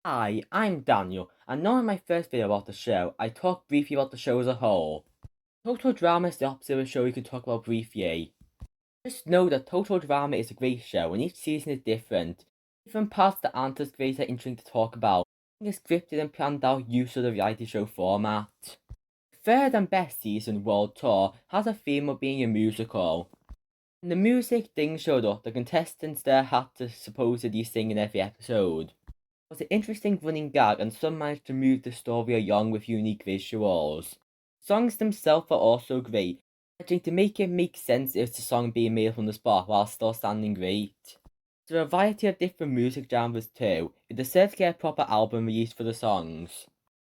Hi, I'm Daniel, and now in my first video about the show, I talk briefly about the show as a whole. Total Drama is the opposite of a show you can talk about briefly. Just know that Total Drama is a great show, and each season is different. Different parts that aren't as great are interesting to talk about, being a scripted and planned out use of the reality show format. The third and best season, World Tour, has a theme of being a musical. When the music thing showed up, the contestants there had to supposedly sing in every episode was an interesting running gag, and some managed to move the story along with unique visuals. Songs themselves are also great, managing to make it make sense if the song being made on the spot while still sounding great. There are a variety of different music genres too, it deserves to get a proper album released for the songs.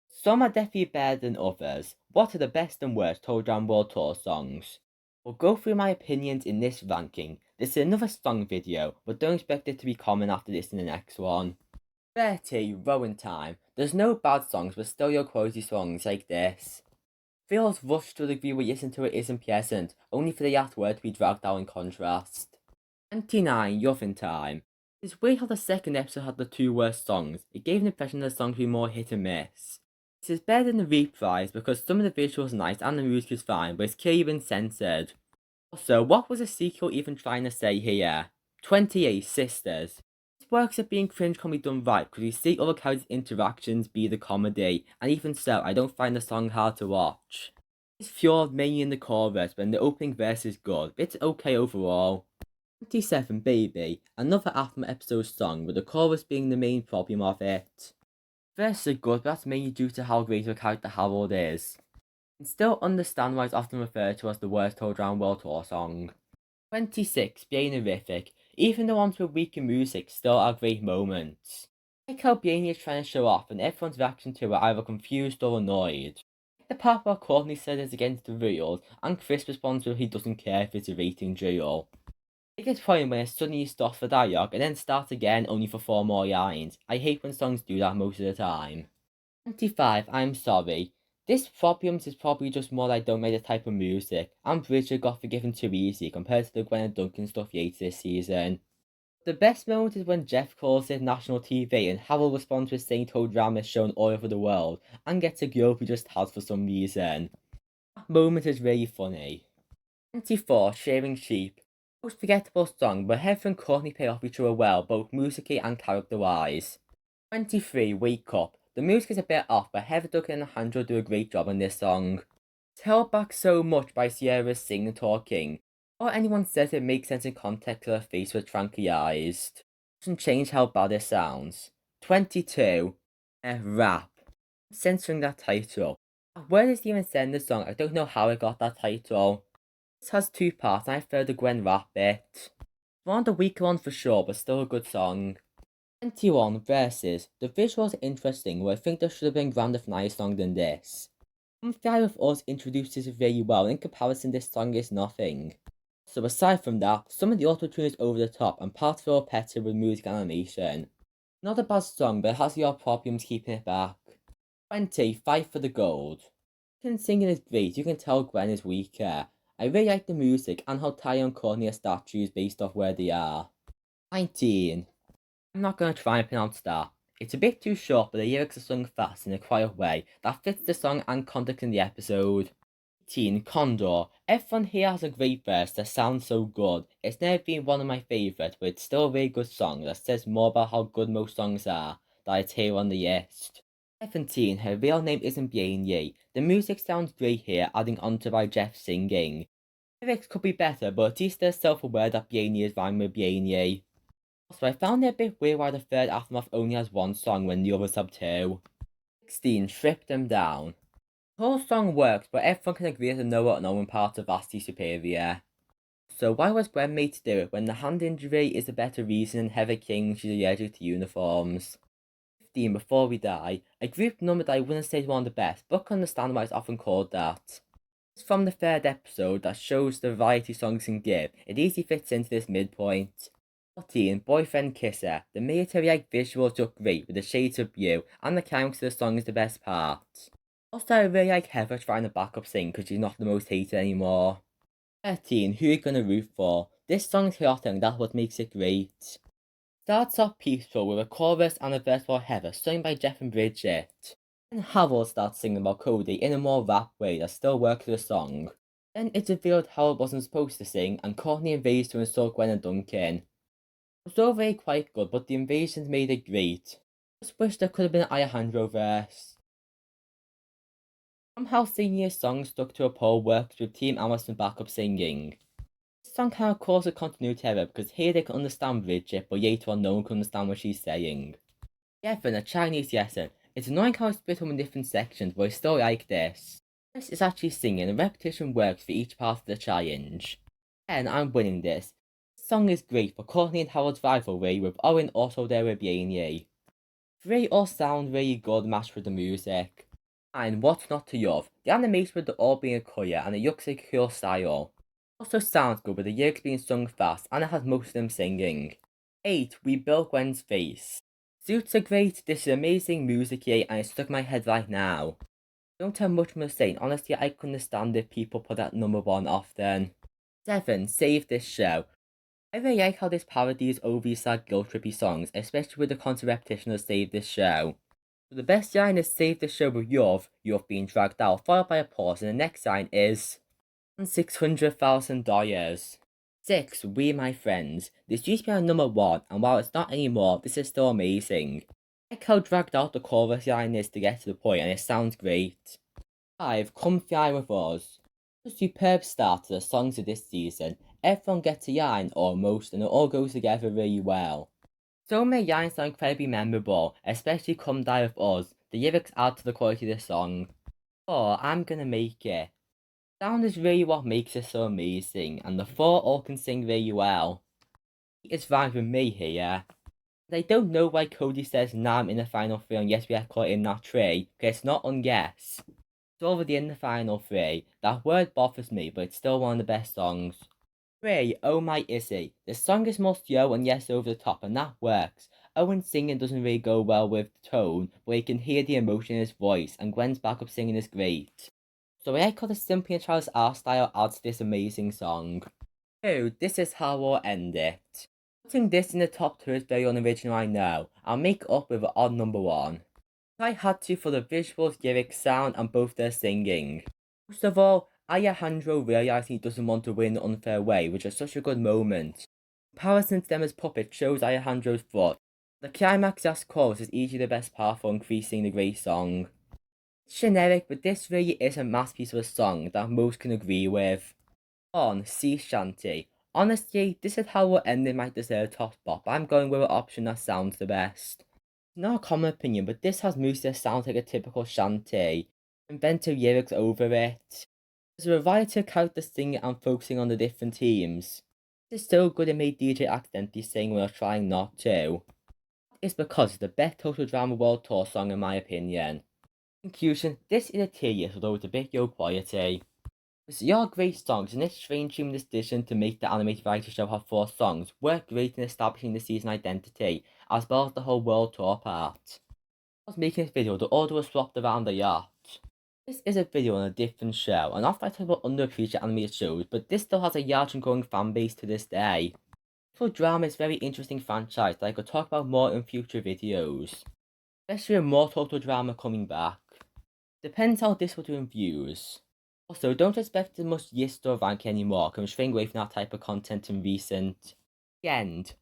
Some are definitely better than others. What are the best and worst Toe Jam World Tour songs? We'll go through my opinions in this ranking. This is another song video, but don't expect it to be common after this in the next one. 30, Rowing Time. There's no bad songs, but still your quality songs like this. Feels rushed to the degree where you listen to it isn't pleasant, only for the last word to be dragged out in contrast. 29, Loving Time. It's weird how the second episode had the two worst songs. It gave an impression that the songs would be more hit and miss. This is better than the reprise because some of the visuals are nice and the music is fine, but it's clearly been censored. Also, what was the sequel even trying to say here? 28, Sisters. Works of being cringe can be done right because we see other characters' interactions be the comedy, and even so, I don't find the song hard to watch. It's fueled mainly in the chorus, but the opening verse is good, but it's okay overall. 27 Baby, another Aftermath episode song, with the chorus being the main problem of it. Verses are good, but that's mainly due to how great of a character Harold is. I can still understand why it's often referred to as the worst Hold Round World Tour song. 26, Being Horrific. Even the ones with weaker music still are great moments. I like how Blaney is trying to show off and everyone's reaction to it either confused or annoyed. The part where Courtney said it's against the rules and Chris responds with he doesn't care if it's a rating drill. It gets point when it suddenly stops for dialogue and then starts again only for 4 more lines. I hate when songs do that most of the time. 25, I'm Sorry. This problems is probably just more I don't make the type of music, and Bridget got forgiven too easy compared to the Gwen and Duncan stuff Yates this season. The best moment is when Jeff calls it national TV and Harold responds with saying Toe Drama is shown all over the world, and gets a girl who just has for some reason. That moment is really funny. 24, Sharing Sheep. Most forgettable song, but Heather and Courtney pay off each other well, both musically and character-wise. 23, Wake Up. The music is a bit off, but Heather Duncan and Alejandro do a great job on this song. It's held back so much by Sierra's singing and talking. Or anyone says it makes sense in context of her face was tranquilized. Doesn't change how bad it sounds. 22, Rap. Censoring that title. Where is even said in the song? I don't know how it got that title. This has two parts, and I prefer the Gwen rap bit. One of the weaker ones for sure, but still a good song. 21 Verses. The visuals are interesting, but I think there should have been grander nice song than this. Come Fly With Us introduces it very well, in comparison this song is nothing. So aside from that, some of the auto-tune is over the top and parts feel repetitive with music animation. Not a bad song, but it has your problems keeping it back. 20 Fight for the Gold. Singing is great, you can tell Gwen is weaker. I really like the music and how Ty and Courtney are statues based off where they are. 19. I'm not going to try and pronounce that. It's a bit too short, but the lyrics are sung fast in a quiet way that fits the song and context in the episode. 18. Condor. Everyone here has a great verse that sounds so good. It's never been one of my favourites, but it's still a very good song that says more about how good most songs are that it's here on the list. 17. Her real name isn't Blaney. The music sounds great here, adding on to by Jeff singing. Lyrics could be better, but at least they're self-aware that Blaney is rhyming with Blaney. Also, I found it a bit weird why the third Aftermath only has one song when the others have two. 16. Strip Them Down. The whole song works, but everyone can agree that the Noah and Owen parts are vastly superior. So why was Gwen made to do it when the hand injury is a better reason than Heather King she's allergic to uniforms? 15. Before We Die. A group number that I wouldn't say is one of the best, but can understand why it's often called that. It's from the third episode that shows the variety songs can give. It easily fits into this midpoint. 14. Boyfriend Kisser. The military-like visuals look great with the shades of blue, and the climax of the song is the best part. Also, I really like Heather trying to back up sing because she's not the most hated anymore. 13. Who You Gonna Root For? This song is chaotic and that's what makes it great. Starts off peaceful with a chorus and a verse for Heather, sung by Jeff and Bridget. Then Harold starts singing about Cody in a more rap way that still works for the song. Then it's revealed Harold wasn't supposed to sing, and Courtney invades to insult Gwen and Duncan. It was already quite good, but the invasions made it great. Just wish there could have been an Alejandro verse. Somehow singing a song stuck to a pole works with Team Amazon backup singing. This song kind of causes continuity error because here they can understand Bridget, but later on no one can understand what she's saying. Gavin, a Chinese lesson. It's annoying how it's split up in different sections, but it's still like this. This is actually singing, and repetition works for each part of the challenge. And I'm winning this. This song is great for Courtney and Harold's rivalry, with Owen also there with Yaney. They all sound really good matched with the music. And what's not to love? The animation with the all being clear, and it looks like a cool style. Also sounds good with the lyrics being sung fast, and it has most of them singing. 8. We built Gwen's face. Suits are great, this is amazing music here, and it's stuck in my head right now. Don't have much more to say, honestly I couldn't understand if people put that number 1 often. 7. Save this show. I really like how this parodies overly sad guilt trippy songs, especially with the constant repetition of Save This Show. So the best line is Save the Show with you've being dragged out, followed by a pause, and the next line is $600,000. 6. We My Friends. This used to be our number 1, and while it's not anymore, this is still amazing. I like how dragged out the chorus line is to get to the point, and it sounds great. 5. Come Fly With Us. A superb start to the songs of this season. Everyone gets a line, almost, and it all goes together really well. So many lines are incredibly memorable, especially Come Die With Us. The lyrics add to the quality of the song. 4. I'm Gonna Make It. Sound is really what makes it so amazing, and the 4 all can sing really well. It's right with me here. I don't know why Cody says now I'm in the final 3 and yes we are caught in that 3, because it's not on yes. It's already in the final 3. That word bothers me, but it's still one of the best songs. 3. Oh My Izzy. The song is more slow and yes over the top, and that works. Owen singing doesn't really go well with the tone, but you can hear the emotion in his voice, and Gwen's backup singing is great. So I like how the Simply and Charles art style adds to this amazing song. 2. This is how we'll end it. Putting this in the top 2 is very unoriginal, I know. I'll make it up with an odd number 1. I had to for the visuals, lyrics, sound, and both their singing. Most of all, Alejandro realizing he doesn't want to win in an unfair way, which is such a good moment. Comparison to them as puppets shows Alejandro's foot. The climax last chorus is easily the best part for increasing the great song. It's generic, but this really is a masterpiece of a song that most can agree with. On Sea Shanty. Honestly, this is how we'll end it might deserve top spot, but I'm going with an option that sounds the best. It's not a common opinion, but this has music that sounds like a typical shanty. Inventive lyrics over it. There's a variety of characters singing and focusing on the different themes. This is so good it made DJ accidentally sing when I was trying not to. It's because it's the best Total Drama World Tour song in my opinion. Conclusion, this is a tier, although it's a bit low quality. There are great songs, and this strange human decision to make the animated variety show have 4 songs worked great in establishing the season identity, as well as the whole world tour part. I was making this video, the order was swapped around a lot. This is a video on a different show, and often I talk about underappreciated animated shows, but this still has a large and growing fan base to this day. Total Drama is a very interesting franchise that I could talk about more in future videos. Especially with more Total Drama coming back. Depends how this will do in views. Also, don't expect as much yes or rank anymore, because I'm straying away from that type of content in recent. The end.